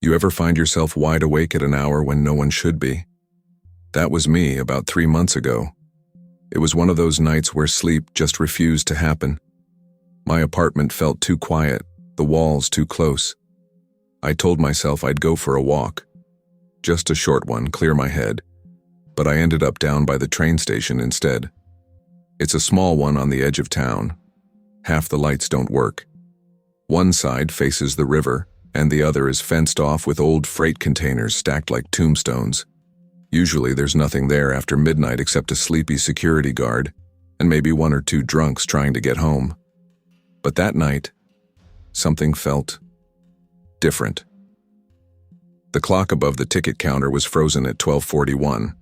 You ever find yourself wide awake at an hour when no one should be? That was me about 3 months ago. It was one of those nights where sleep just refused to happen. My apartment felt too quiet, the walls too close. I told myself I'd go for a walk. Just a short one, clear my head. But I ended up down by the train station instead. It's a small one on the edge of town. Half the lights don't work. One side faces the river, and the other is fenced off with old freight containers stacked like tombstones. Usually there's nothing there after midnight except a sleepy security guard, and maybe 1 or 2 drunks trying to get home. But that night, something felt different. The clock above the ticket counter was frozen at 12:41.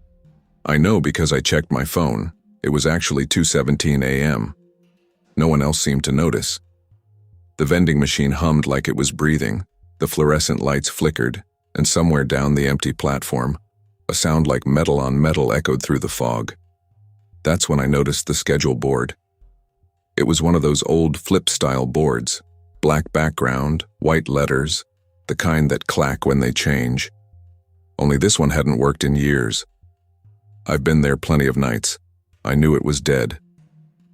I know because I checked my phone. It was actually 2:17 a.m. No one else seemed to notice. The vending machine hummed like it was breathing. The fluorescent lights flickered, and somewhere down the empty platform, a sound like metal on metal echoed through the fog. That's when I noticed the schedule board. It was one of those old flip-style boards, black background, white letters, the kind that clack when they change. Only this one hadn't worked in years. I've been there plenty of nights. I knew it was dead.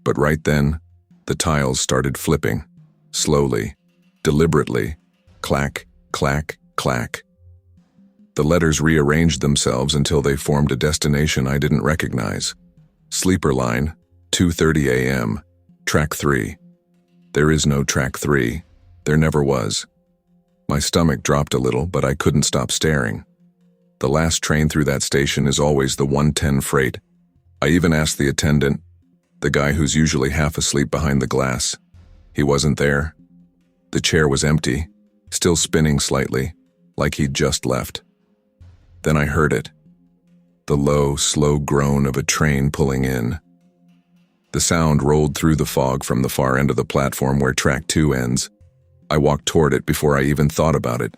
But right then, the tiles started flipping, slowly, deliberately, clack, clack, clack. The letters rearranged themselves until they formed a destination I didn't recognize. Sleeper line, 2:30 a.m., track 3. There is no track 3. There never was. My stomach dropped a little, but I couldn't stop staring. The last train through that station is always the 1:10 freight. I even asked the attendant, the guy who's usually half asleep behind the glass. He wasn't there. The chair was empty, still spinning slightly, like he'd just left. Then I heard it. The low, slow groan of a train pulling in. The sound rolled through the fog from the far end of the platform where track 2 ends. I walked toward it before I even thought about it.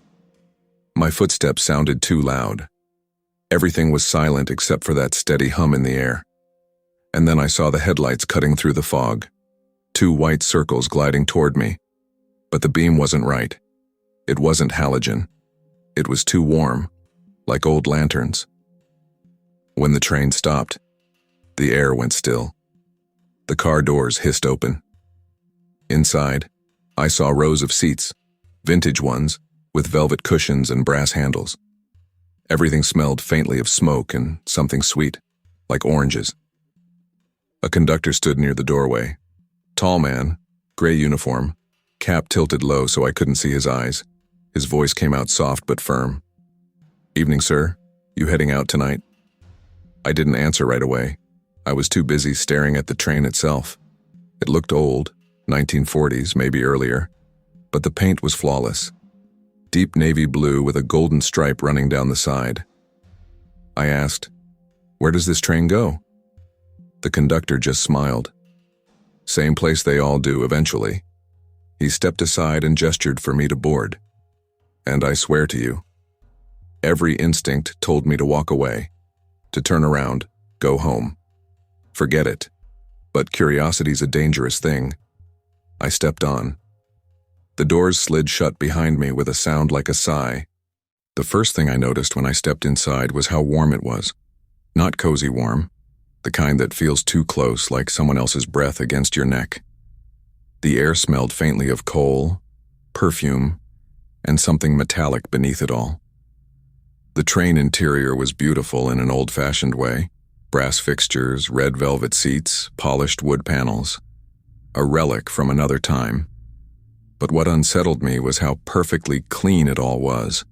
My footsteps sounded too loud. Everything was silent except for that steady hum in the air. And then I saw the headlights cutting through the fog. 2 white circles gliding toward me. But the beam wasn't right. It wasn't halogen. It was too warm, like old lanterns. When the train stopped, the air went still. The car doors hissed open. Inside, I saw rows of seats, vintage ones, with velvet cushions and brass handles. Everything smelled faintly of smoke and something sweet, like oranges. A conductor stood near the doorway. Tall man, gray uniform, cap tilted low so I couldn't see his eyes. His voice came out soft but firm. "Evening, sir. You heading out tonight?" I didn't answer right away. I was too busy staring at the train itself. It looked old, 1940s, maybe earlier, but the paint was flawless. Deep navy blue with a golden stripe running down the side. I asked, "Where does this train go?" The conductor just smiled. "Same place they all do eventually." He stepped aside and gestured for me to board. And I swear to you, every instinct told me to walk away, to turn around, go home. Forget it. But curiosity's a dangerous thing. I stepped on. The doors slid shut behind me with a sound like a sigh. The first thing I noticed when I stepped inside was how warm it was. Not cozy warm, the kind that feels too close, like someone else's breath against your neck. The air smelled faintly of coal, perfume, and something metallic beneath it all. The train interior was beautiful in an old-fashioned way. Brass fixtures, red velvet seats, polished wood panels. A relic from another time. But what unsettled me was how perfectly clean it all was.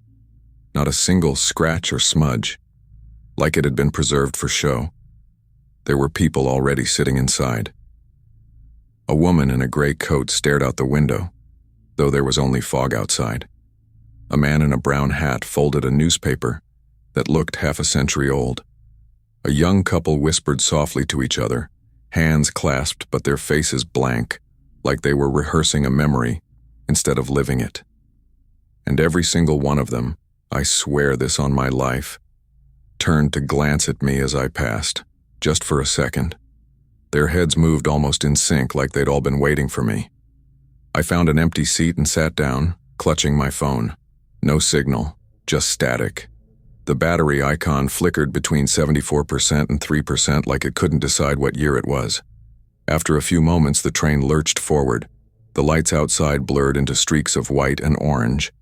Not a single scratch or smudge, like it had been preserved for show. There were people already sitting inside. A woman in a gray coat stared out the window, though there was only fog outside. A man in a brown hat folded a newspaper that looked half a century old. A young couple whispered softly to each other, hands clasped but their faces blank, like they were rehearsing a memory instead of living it. And every single one of them, I swear this on my life, turned to glance at me as I passed, just for a second. Their heads moved almost in sync, like they'd all been waiting for me. I found an empty seat and sat down, clutching my phone. No signal, just static. The battery icon flickered between 74% and 3% like it couldn't decide what year it was. After a few moments, the train lurched forward. The lights outside blurred into streaks of white and orange.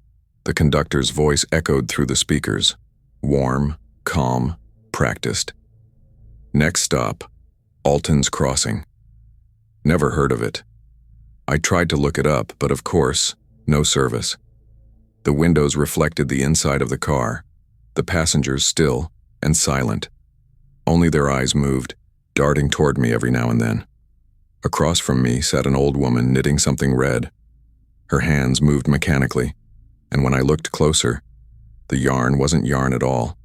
The conductor's voice echoed through the speakers. Warm, calm, practiced. Next stop, Alton's Crossing. Never heard of it. I tried to look it up, but of course, no service. The windows reflected the inside of the car, the passengers still and silent. Only their eyes moved, darting toward me every now and then. Across from me sat an old woman knitting something red. Her hands moved mechanically, and when I looked closer, the yarn wasn't yarn at all.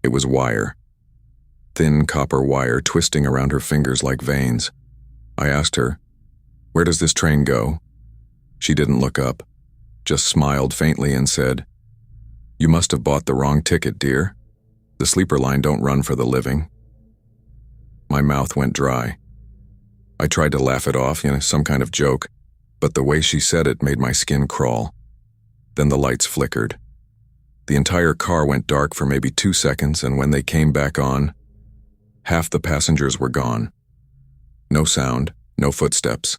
It was wire. Thin copper wire twisting around her fingers like veins. I asked her, "Where does this train go?" She didn't look up, just smiled faintly and said, "You must have bought the wrong ticket, dear. The sleeper line don't run for the living." My mouth went dry. I tried to laugh it off, some kind of joke, but the way she said it made my skin crawl. Then the lights flickered. The entire car went dark for maybe 2 seconds, and when they came back on, half the passengers were gone. No sound, no footsteps.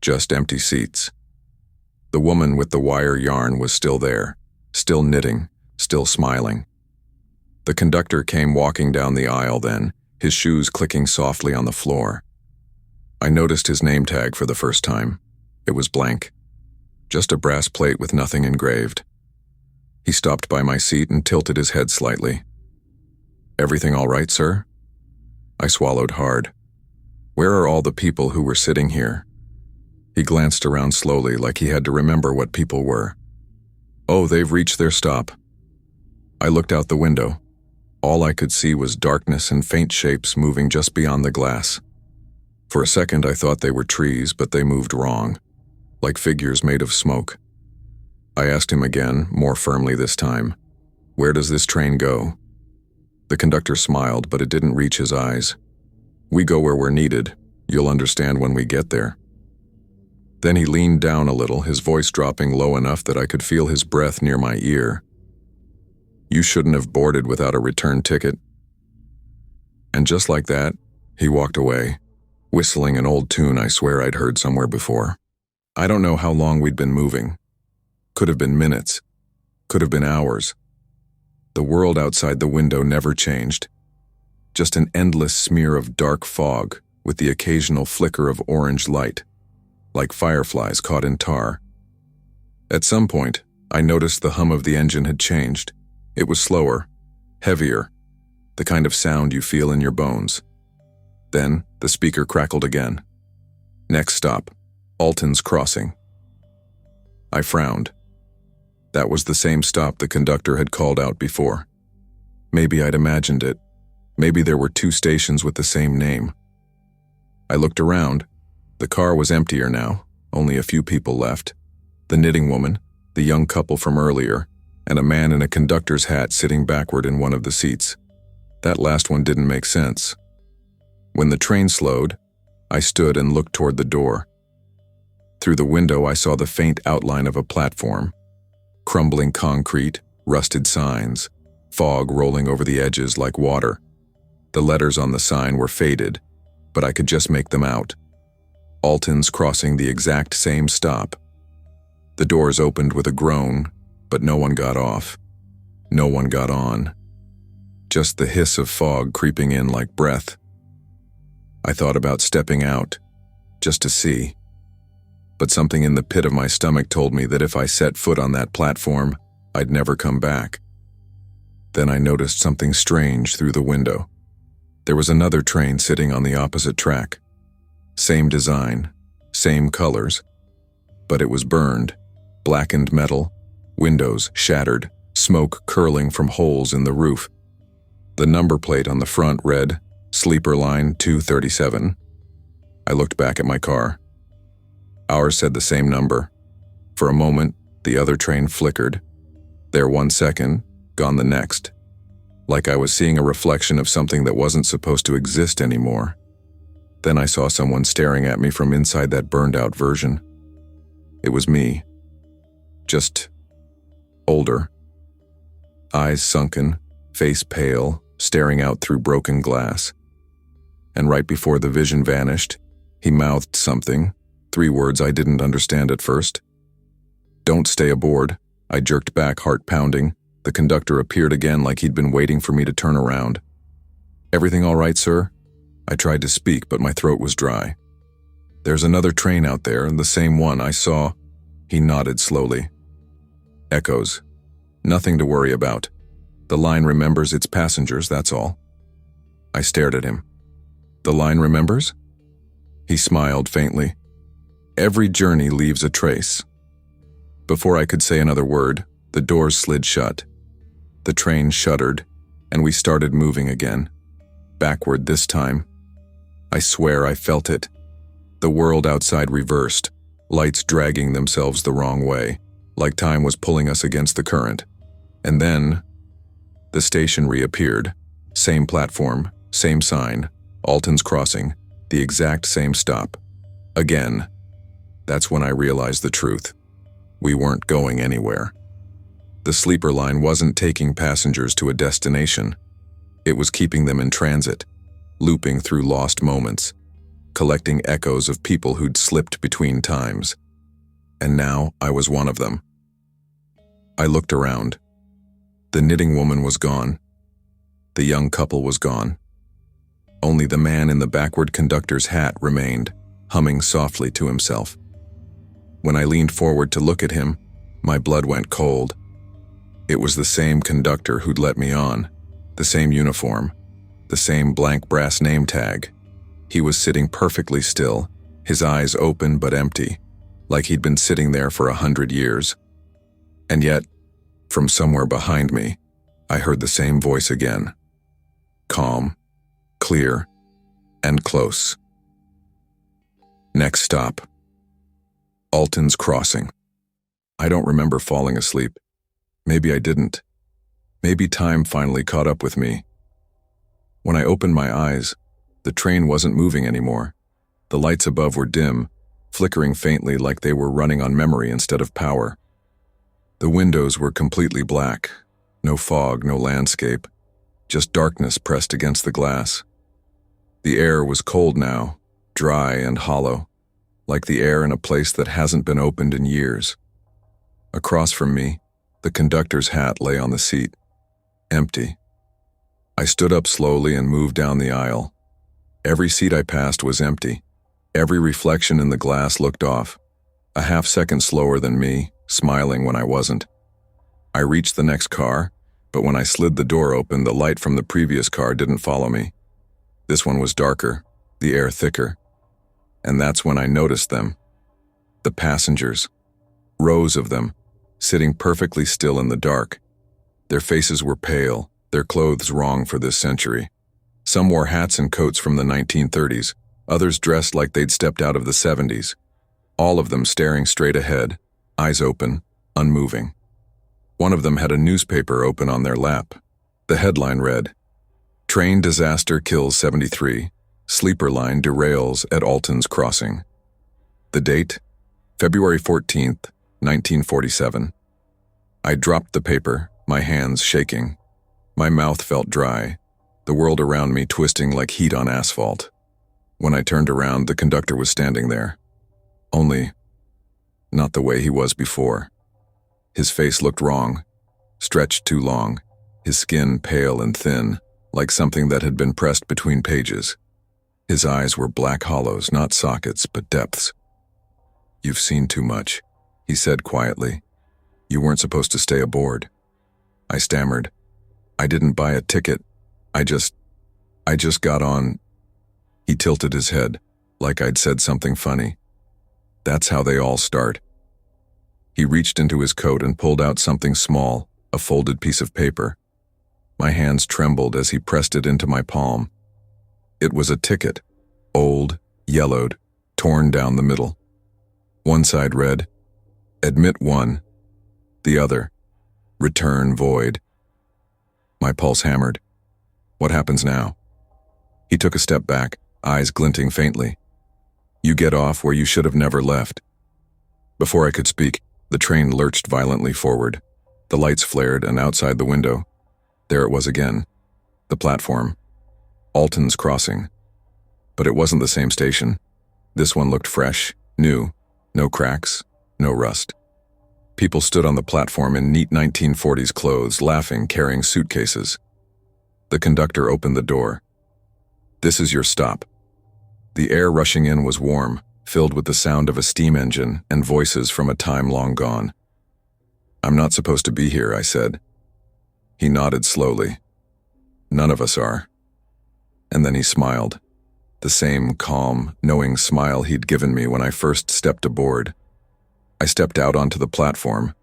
Just empty seats. The woman with the wire yarn was still there, still knitting, still smiling. The conductor came walking down the aisle then, his shoes clicking softly on the floor. I noticed his name tag for the first time. It was blank. Just a brass plate with nothing engraved. He stopped by my seat and tilted his head slightly. "Everything all right, sir?" I swallowed hard. Where are all the people who were sitting here? He glanced around slowly like he had to remember what people were. "Oh, they've reached their stop." I looked out the window. All I could see was darkness and faint shapes moving just beyond the glass. For a second I thought they were trees, but they moved wrong, like figures made of smoke. I asked him again, more firmly this time, "Where does this train go?" The conductor smiled, but it didn't reach his eyes. "We go where we're needed. You'll understand when we get there." Then he leaned down a little, his voice dropping low enough that I could feel his breath near my ear. "You shouldn't have boarded without a return ticket." And just like that, he walked away, whistling an old tune I swear I'd heard somewhere before. I don't know how long we'd been moving. Could have been minutes. Could have been hours. The world outside the window never changed. Just an endless smear of dark fog with the occasional flicker of orange light, like fireflies caught in tar. At some point, I noticed the hum of the engine had changed. It was slower, heavier, the kind of sound you feel in your bones. Then, the speaker crackled again. Next stop, Alton's Crossing. I frowned. That was the same stop the conductor had called out before. Maybe I'd imagined it. Maybe there were 2 stations with the same name. I looked around. The car was emptier now, only a few people left. The knitting woman, the young couple from earlier, and a man in a conductor's hat sitting backward in one of the seats. That last one didn't make sense. When the train slowed, I stood and looked toward the door. Through the window I saw the faint outline of a platform. Crumbling concrete, rusted signs, fog rolling over the edges like water. The letters on the sign were faded, but I could just make them out. Alton's Crossing, the exact same stop. The doors opened with a groan, but no one got off. No one got on. Just the hiss of fog creeping in like breath. I thought about stepping out, just to see. But something in the pit of my stomach told me that if I set foot on that platform, I'd never come back. Then I noticed something strange through the window. There was another train sitting on the opposite track. Same design, same colors, but it was burned, blackened metal, windows shattered, smoke curling from holes in the roof. The number plate on the front read, Sleeper Line 237. I looked back at my car. Ours said the same number. For a moment, the other train flickered. There 1 second, gone the next. Like I was seeing a reflection of something that wasn't supposed to exist anymore. Then I saw someone staring at me from inside that burned-out version. It was me. Just older. eyes sunken, face pale, staring out through broken glass. And right before the vision vanished, he mouthed something, 3 words I didn't understand at first. "Don't stay aboard." I jerked back, heart pounding. The conductor appeared again like he'd been waiting for me to turn around. "Everything all right, sir?" I tried to speak, but my throat was dry. "There's another train out there, and the same one I saw." He nodded slowly. "Echoes. Nothing to worry about. The line remembers its passengers, that's all." I stared at him. "The line remembers?" He smiled faintly. "Every journey leaves a trace." Before I could say another word, the doors slid shut. The train shuddered, and we started moving again. Backward this time. I swear I felt it. The world outside reversed, lights dragging themselves the wrong way, like time was pulling us against the current. And then, the station reappeared. Same platform, same sign, Alton's Crossing, the exact same stop. Again. That's when I realized the truth. We weren't going anywhere. The sleeper line wasn't taking passengers to a destination. It was keeping them in transit, looping through lost moments, collecting echoes of people who'd slipped between times. And now I was one of them. I looked around. The knitting woman was gone. The young couple was gone. Only the man in the backward conductor's hat remained, humming softly to himself. When I leaned forward to look at him, my blood went cold. It was the same conductor who'd let me on, the same uniform, the same blank brass name tag. He was sitting perfectly still, his eyes open but empty, like he'd been sitting there for 100 years. And yet, from somewhere behind me, I heard the same voice again. Calm, clear, and close. Next stop. Alton's Crossing. I don't remember falling asleep. Maybe I didn't. Maybe time finally caught up with me. When I opened my eyes, the train wasn't moving anymore. The lights above were dim, flickering faintly like they were running on memory instead of power. The windows were completely black. No fog, no landscape. Just darkness pressed against the glass. The air was cold now, dry and hollow, like the air in a place that hasn't been opened in years. Across from me, the conductor's hat lay on the seat, empty. I stood up slowly and moved down the aisle. Every seat I passed was empty. Every reflection in the glass looked off, a half-second slower than me, smiling when I wasn't. I reached the next car, but when I slid the door open, the light from the previous car didn't follow me. This one was darker, the air thicker. And that's when I noticed them. The passengers. Rows of them, sitting perfectly still in the dark. Their faces were pale, their clothes wrong for this century. Some wore hats and coats from the 1930s, others dressed like they'd stepped out of the 70s. All of them staring straight ahead, eyes open, unmoving. One of them had a newspaper open on their lap. The headline read, "Train disaster kills 73. Sleeper line derails at Alton's Crossing." The date? February 14th, 1947. I dropped the paper, my hands shaking. My mouth felt dry, the world around me twisting like heat on asphalt. When I turned around, the conductor was standing there. Only, not the way he was before. His face looked wrong, stretched too long, his skin pale and thin, like something that had been pressed between pages. His eyes were black hollows, not sockets, but depths. "You've seen too much," he said quietly. "You weren't supposed to stay aboard." I stammered. "I didn't buy a ticket. I just got on." He tilted his head, like I'd said something funny. "That's how they all start." He reached into his coat and pulled out something small, a folded piece of paper. My hands trembled as he pressed it into my palm. It was a ticket, old, yellowed, torn down the middle. One side read, "Admit 1." The other, "Return void." My pulse hammered. What happens now? He took a step back, eyes glinting faintly. "You get off where you should have never left." Before I could speak, the train lurched violently forward. The lights flared, and outside the window, there it was again. The platform. Alton's Crossing. But it wasn't the same station. This one looked fresh, new, no cracks, no rust. People stood on the platform in neat 1940s clothes, laughing, carrying suitcases. The conductor opened the door. "This is your stop." The air rushing in was warm, filled with the sound of a steam engine and voices from a time long gone. "I'm not supposed to be here," I said. He nodded slowly. "None of us are." And then he smiled. The same calm, knowing smile he'd given me when I first stepped aboard. I stepped out onto the platform.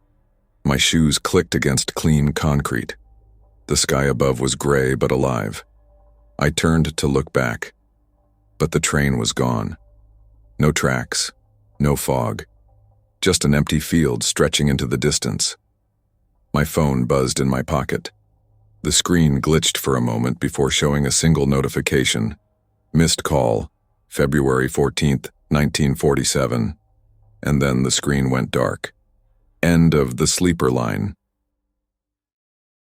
My shoes clicked against clean concrete. The sky above was gray but alive. I turned to look back. But the train was gone. No tracks, no fog. Just an empty field stretching into the distance. My phone buzzed in my pocket. The screen glitched for a moment before showing a single notification. Missed call, February 14th, 1947. And then the screen went dark. End of the sleeper line.